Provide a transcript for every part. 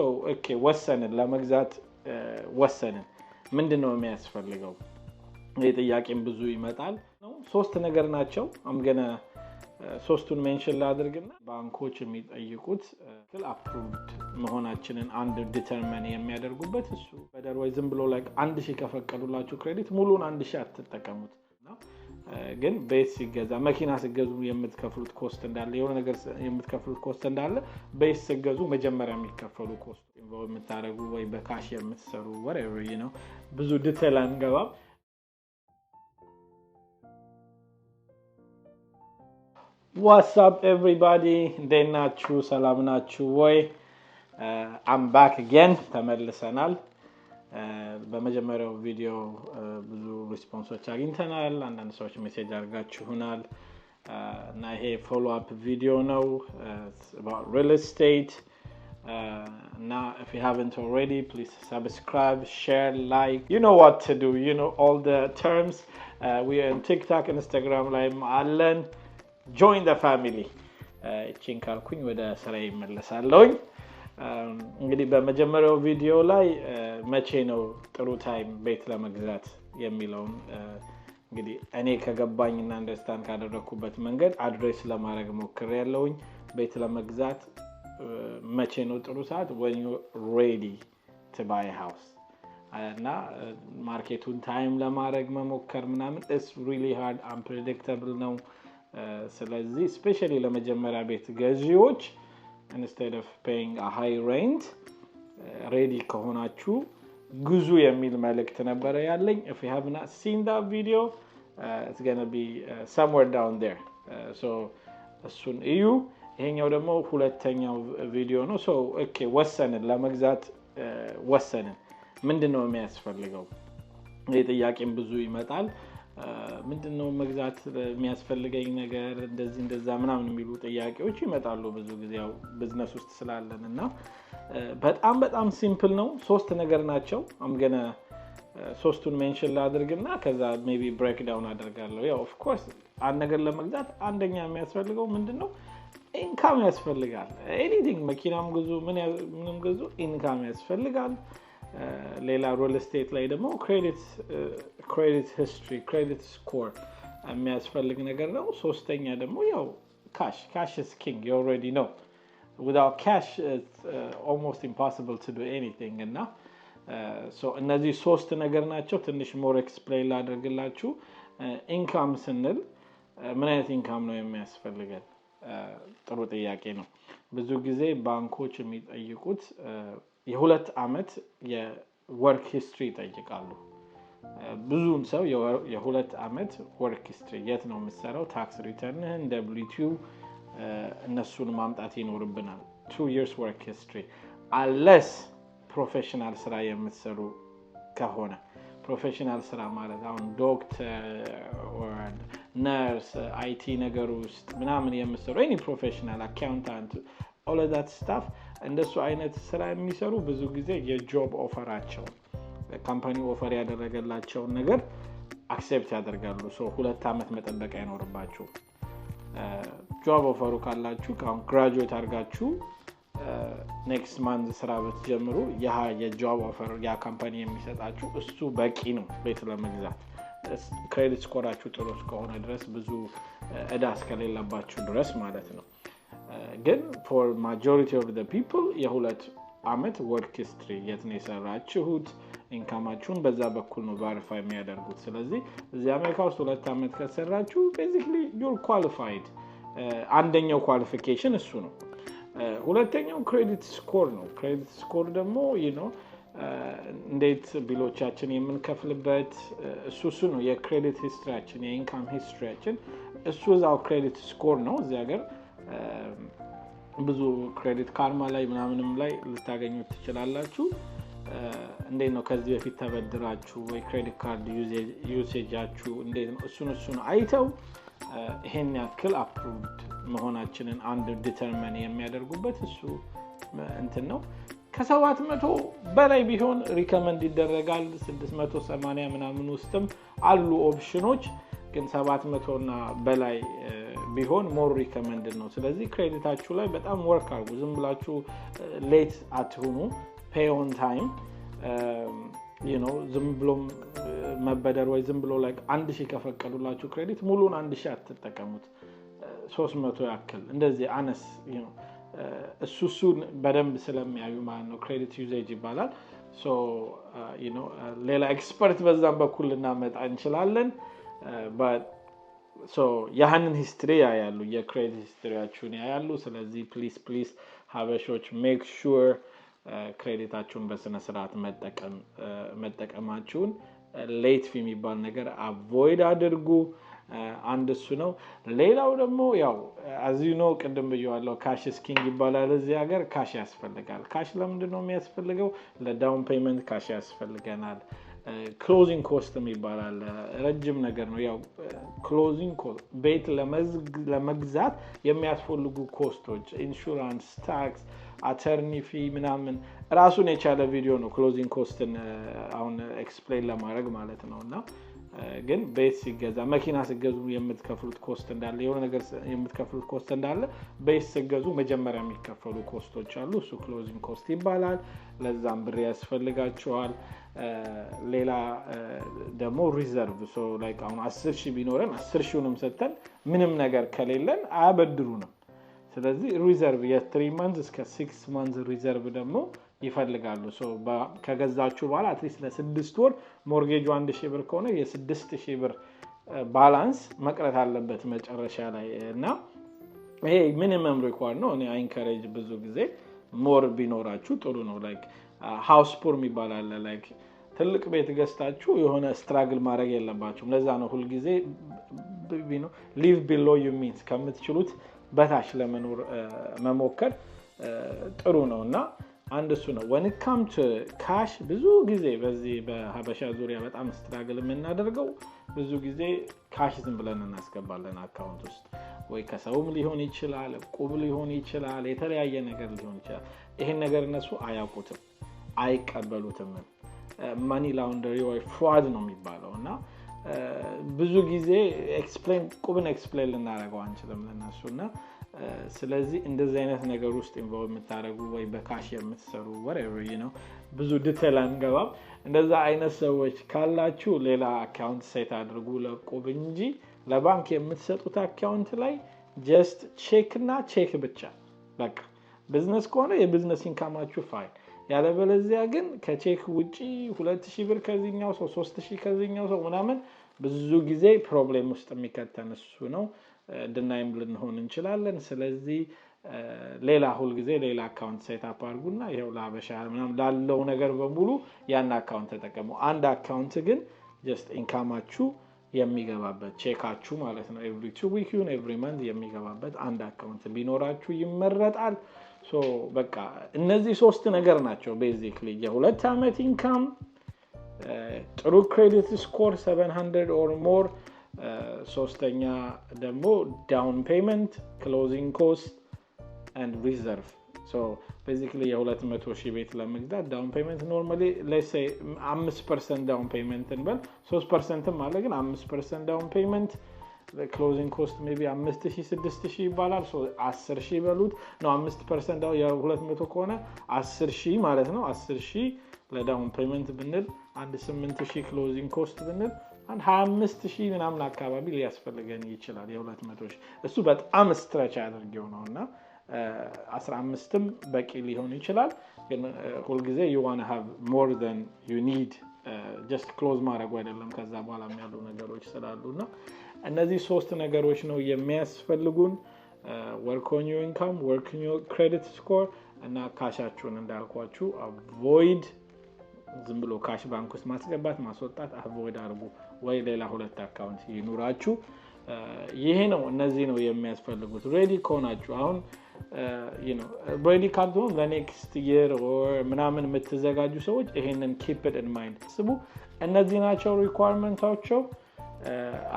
Okay, ወሰንን ለመግዛት ወሰንን ምንድነው የሚያስፈልገው የጥያቄም ብዙ ይመጣል ነው ሶስት ነገር ናቸው አምገና ሶስቱን ሜንሽን ላድርግና ባንኮች የሚጠይቁት አፕሩቭድ መሆናችንን አንድ ዲተርሚን የሚያደርጉበት እሱ በደርዋይ ዝም ብሎ ላይክ 1000 ከፈቀዱላችሁ ክሬዲት ሙሉን 1000 አትጠቀሙት ግን ቤት ሲገዛ መኪና ሲገዙ የምትከፍሉት ኮስት እንዳለ የሆነ ነገር የምትከፍሉት ኮስት እንዳለ ቤት ሲገዙ መጀመሪያ የሚከፈሉ ኮስት የምታረጉ ወይ በካሽ የምትሰሩ whatever you know ብዙ ዲቴል አንገባም What's up everybody እንደናችሁ ሰላም ናችሁ ወይ I'm back again ተመልሰናል በመጀመሪያው ቪዲዮ ብዙ ሪስፖንሶች አግኝተናል አንዳንድ ሰዎች ሜሴጅ አርጋችሁናል እና ይሄ ፎሎ አፕ ቪዲዮ ነው about real estate now if you haven't already please subscribe share like you know what to do you know all the terms we are on TikTok and Instagram like allen join the family እቺን ካልኩኝ ወደ ስራዬ መለሳለሁኝ እንግዲህ በመጀመሪያው ቪዲዮ ላይ መቼ ነው ጥሩ ታይም ቤት ለመግዛት የሚለውን እንግዲህ እኔ ከገባኝና አንደርስታንድ ካደረኩበት መንገድ አድሬስ ለማድረግ ሞክሬያለሁኝ ቤት ለመግዛት መቼ ነው ጥሩ ሰዓት when you ready to buy a house እና ማርኬቱን ታይም ለማድረግ መሞከር ምናምን it's really hard unpredictable ነው ስለዚህ especially ለመጀመሪያ ቤት ገዢዎች instead of paying a high rent ready ከሆናችሁ ግዙ የሚል መልእክት ነበር ያለኝ if you have not seen that video it's going to be somewhere down there so እሱን እዩ ይሄኛው ደግሞ ሁለተኛው ቪዲዮ ነው so okay ወሰንን ለመግዛት ወሰንን ምንድነው የሚያስፈልገው የጥያቄም ብዙ ይመጣል ምንድነው መግዛት የሚያስፈልገኝ ነገር እንደዛ ምናምን የሚሉ ጥያቄዎች ይመጣሉ ብዙ ጊዜ ያው ቢዝነስ ውስጥ ስላለንና በጣም ሲምፕል ነው ሶስት ነገር ናቸው አምገና ሶስቱን ሜንሽን ላድርግና ከዛ ሜቢ ብሬክ ዳውን አደርጋለሁ ያው ኦፍ ኮርስ አንድ ነገር ለመግዛት አንደኛ የሚያስፈልገው ምንድነው ኢንካም ያስፈልጋል ኤኒቲንግ መኪናም ግዙ ምንም ግዙ ኢንካም ያስፈልጋል ሌላ ሪል ስቴት ላይ ደግሞ ክሬዲት ሂስትሪ ክሬዲት ስኮር የሚያስፈልግ ነገር ነው ሶስተኛ ደግሞ ያው cash is king you already know without cash it's almost impossible to do anything እና so እነዚህ ሶስት ነገር ናቸው ትንሽ ሞር ኤክስፕሌን ላደርግላችሁ ኢንካም ስንል ምን አይነት ኢንካም ነው የሚያስፈልገን ጥሩ ጥያቄ ነው ብዙ ጊዜ ባንኮች የሚጠይቁት የሁለት አመት የወርክ ሂስትሪ ይጠይቃሉ ብዙም ሰው የሁለት አመት ወርክ ሂስትሪ የት ነው የምትሰራው ታክስ ሪተርንህን W2 እነሱን ማምጣት ይኖርብናል 2 years work history unless ፕሮፌሽናል ስራ የምትሰሩ ከሆነ ፕሮፌሽናል ስራ ማለት አሁን ዶክተር or nurse IT ነገር ውስጥ ምናምን የምትሰሩ any professional accountant all of that stuff እንደሱ አይነት ስራ የሚሰሩ ብዙ ጊዜ የጆብ ኦፈራቸው ካምፓኒ ኦፈር ያደረገላቸው ነገር አክሴፕት ያደርጋሉ ሶ ሁለት አመት መጠበቅ አይኖርባችሁ ጆብ ኦፈሩ ካላችሁ ግራጁዌት አድርጋችሁ next month ስራ ብትጀምሩ ያ የጆብ ኦፈር ያ ካምፓኒ የሚሰጣችሁ እሱ በቂ ነው ቤት ለመግዛት ክሬዲት ስኮራችሁ ጥሩ እስከሆነ ድረስ ብዙ እዳ እስከሌለባችሁ ድረስ ማለት ነው ግን for majority of the people የሁለት አመት work history የት ነው የሰራችሁት ኢንካማችሁን በዛ በኩል ነው ቬሪፋይ የሚያደርጉት ስለዚህ እዚህ አሜሪካ ውስጥ ሁለት አመት ከሰራችሁ basically you're qualified አንደኛው ኳሊፊኬሽን እሱ ነው ሁለተኛው ክሬዲት ስኮር ነው ክሬዲት ስኮር ደግሞ you know እንዴት ቢሎቻችን የምንከፍልበት እሱ ነው የክሬዲት ሂስትሪያችን የኢንካም ሂስትሪያችን እሱ እዛው ክሬዲት ስኮር ነው እዚህ ሀገር ብዙ ክሬዲት ካርማ ላይ ምናምንም ላይ ልታገኙት ትችላላችሁ እንዴት ነው ከዚህ በፊት ተበድራችሁ ወይ ክሬዲት ካርድ ዩሴጃችሁ እንዴት ነው እሱን አይተው ይሄን ያክል አፕሩቭድ መሆናችንን አንድ ዲተርሚን የሚያደርጉበት እሱ እንትን ነው ከ700 በላይ ቢሆን ሪከመንድ ይደረጋል 680 ምናምን ውስጥም አሉ ኦፕሽኖች ግን 700 እና በላይ ቢሆን more recommended ነው ስለዚህ ክሬዲታችሁ ላይ በጣም ወርክ አድርጉ ዝም ብላችሁ ሌት አትሁኑ pay on time ዝም ብሎ መበደር ወይ ዝም ብሎ like 1000 ከፈቀዱላችሁ ክሬዲት ሙሉን 1000 አትጠቀሙት 300 ያክል እንደዚህ አነስ እሱሱን በደንብ ስለሚያዩ ማለት ነው ክሬዲት ዩዜጅ ይባላል so ሌላ ኤክስፐርት በዛም በኩል እናመጣ እንችላለን but so ያንን ሂስትሪ ያያሉ የክሬዲት ሂስትሪያችሁን ያያሉ ስለዚህ please ሀበሾች make sure ክሬዲታችሁን በስነ ስርዓት መጠቀማችሁን ሌት ፊ የሚባል ነገር avoid አድርጉ አንድ እሱ ነው ሌላው ደግሞ ያው as you know ቅድም ብየዋለሁ ካሽ ስኪንግ ይባላል እዚህ ሀገር ካሽ ያስፈልጋል ካሽ ለምንድን ነው የሚያስፈልገው ለዳውን ፔመንት ካሽ ያስፈልገናል closing cost ይባላል ረጅም ነገር ነው ያው closing cost ቤት ለመግዛት የሚያስፈልጉ ኮስቶች ኢንሹራንስ ታክስ አተርኒ ፊ ምናምን ራሱን የቻለ ቪዲዮ ነው closing cost አሁን ኤክስፕሌን ለማድረግ ማለት ነውና ግን ቤት ሲገዛ መኪና ሲገዙ የምትከፍሉት ኮስት እንዳለ የሆነ ነገር የምትከፍሉት ኮስት እንዳለ ቤት ሲገዙ መጀመሪያ የሚከፈሉ ኮስቶች አሉ እሱ closing cost ይባላል ለዛም ብር ያስፈልጋቸዋል ሌላ ደግሞ ሪዘርቭ so like አሁን 10000 ቢኖረን 10000ንም ሰተን ምንም ነገር ከሌለን አያበድሩንም ስለዚህ ሪዘርቭ የ3 months እስከ 6 months ሪዘርቭ ደግሞ ይፈልጋሉ so ከገዛችሁ በኋላ at least ለ6 ወር ሞርጌጁ 1000 ብር ከሆነ የ6000 ብር ባላንስ መቅረት አለበት መጨረሻ ላይ እና ይሄ ሚኒመም ሪኳየርድ ነው እኔ ኢንካሬጅ ብዙ ጊዜ ሞር ቢኖራችሁ ጥሩ ነው like ሃውስ ፑር የሚባላል like ትልቅ ቤት ገዝታችሁ የሆነ ስትራግል ማድረግ የለባችሁም ለዛ ነው ሁሉ ጊዜ live below your means ከምትችሉት በታች ለመኖር መሞከር ጥሩ ነውና አንድ እሱ ነው when it comes to cash ብዙ ጊዜ በዚህ በሀበሻ ዙሪያ በጣም ስትራግል የምናደርገው ብዙ ጊዜ ካሽ ዝም ብለን እናስገባለን አካውንት ውስጥ ወይ ከሰውም ሊሆን ይችላል ቁብ ሊሆን ይችላል የተለያየ ነገር ሊሆን ይችላል ይሄን ነገር እነሱ አያውቁትም አይቀበሉትም money laundering ወይ fraud ነው የሚባለውና ብዙ ጊዜ ቁብን ኤክስፕሌን ልናደርገው አንችልም ለነሱና ስለዚህ እንደዚህ አይነት ነገር ውስጥ ኢንቮልቭ የምታደርጉ ወይ በካሽ የምትሰሩ whatever ብዙ ዲቴል አንገባም እንደዛ አይነት ሰዎች ካላችሁ ሌላ አካውንት ሴት አድርጉ ለቁብ እንጂ ለባንክ የምትሰጡት አካውንት ላይ just ቼክ ብቻ በቃ ቢዝነስ ከሆነ የቢዝነስ ኢንካማችሁ ፋይል ያለበለዚያ ግን ከቼክ ውጪ 2000 ብር ከዚህኛው ሰው 3000 ከዚህኛው ሰው ምናምን ብዙ ጊዜ ፕሮብሌም ውስጥ የሚከተን እሱ ነው ድናይም ልንሆን እንችላለን ስለዚህ ሌላ ሁሉ ጊዜ ሌላ አካውንት ሴት አፕ አድርጉና ይሄው ለሀበሻ ምናምን ላለው ነገር በሙሉ ያን አካውንት ተጠቀሙ አንድ አካውንት ግን just ኢንካማችሁ የሚገባበት ቼካችሁ ማለት ነው every 2 week every month የሚገባበት አንድ አካውንት ቢኖራችሁ ይመረጣል so በቃ እነዚህ ሶስት ነገር ናቸው basically የሁለት አመት ኢንካም ጥሩ ክሬዲት ስኮር 700 or more ሶስተኛ ደግሞ ዳውን ፔመንት closing cost and reserve so basically የ200,000 ቤት ለመግዛት ዳውን ፔመንት normally let's say 5% ዳውን ፔመንት እንበል 3% ማለት ግን 5% ዳውን ፔመንት the closing cost maybe 5000 6000 ይባላል so 10000 በሉት ነው 5% ዳው የ200 ከሆነ 10000 ማለት ነው 10000 ለዳውን ፔመንት ብንል 8000 closing cost ብንል 25000 ምናምን አካባቢ ሊያስፈልገን ይችላል የ200,000 እሱ በጣም ስትሬች አድርጌው ነውና 15ም በቂ ሊሆን ይችላል ግን ሁሉ ጊዜ you want to have more than you need just close ማድረግ አይደለም ከዛ በኋላ የሚያሉ ነገሮች ስላሉና እነዚህ ሶስት ነገሮች ነው የሚያስፈልጉን work on your income work on your credit score እና ካሻችሁን እንዳልኳችሁ avoid ዝም ብሎ ካሽ ባንክ ውስጥ ማስገባት ማስወጣት avoid አድርጉ ወይ ሌላ ሁለት አካውንት ይኑራችሁ ይሄ ነው እነዚህ ነው የሚያስፈልጉት ሬዲ ከሆናችሁ አሁን ready ካልሆነ ለኔክስት year or ምናምን የምትዘጋጁ ሰዎች ይሄንን keep it in mind ስሙ እነዚህ ናቸው ሪኳየርመንታቸው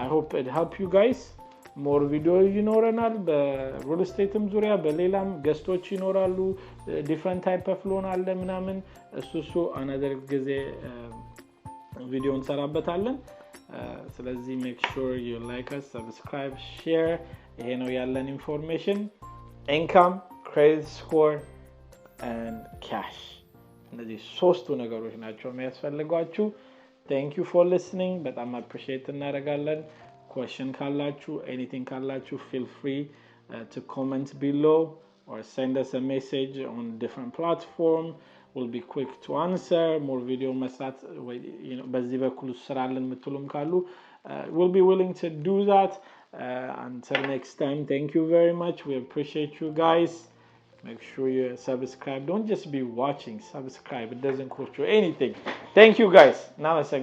I hope it help you guys more videos ይኖረናል በሪል ስቴትም ዙሪያ በሌላም ገስቶች ይኖራሉ different type of loan አለ ምናምን እሱ another ጊዜ ቪዲዮ እንሰራበታለን ስለዚህ make sure you like us subscribe share ይሄ ነው ያለን ኢንፎርሜሽን income credit score and cash እነዚህ ሶስቱ ነገሮች ናቸው የሚያስፈልጓችሁ thank you for listening በጣም appreciate እናደርጋለን question ካላችሁ anything ካላችሁ feel free to comment below or send us a message on different platform we'll be quick to answer more video መስራት በዚህ በኩል ስራልን የምትሉም ካሉ we'll be willing to do that until next time thank you very much we appreciate you guys make sure you subscribe don't just be watching subscribe it doesn't cost you anything thank you guys namaste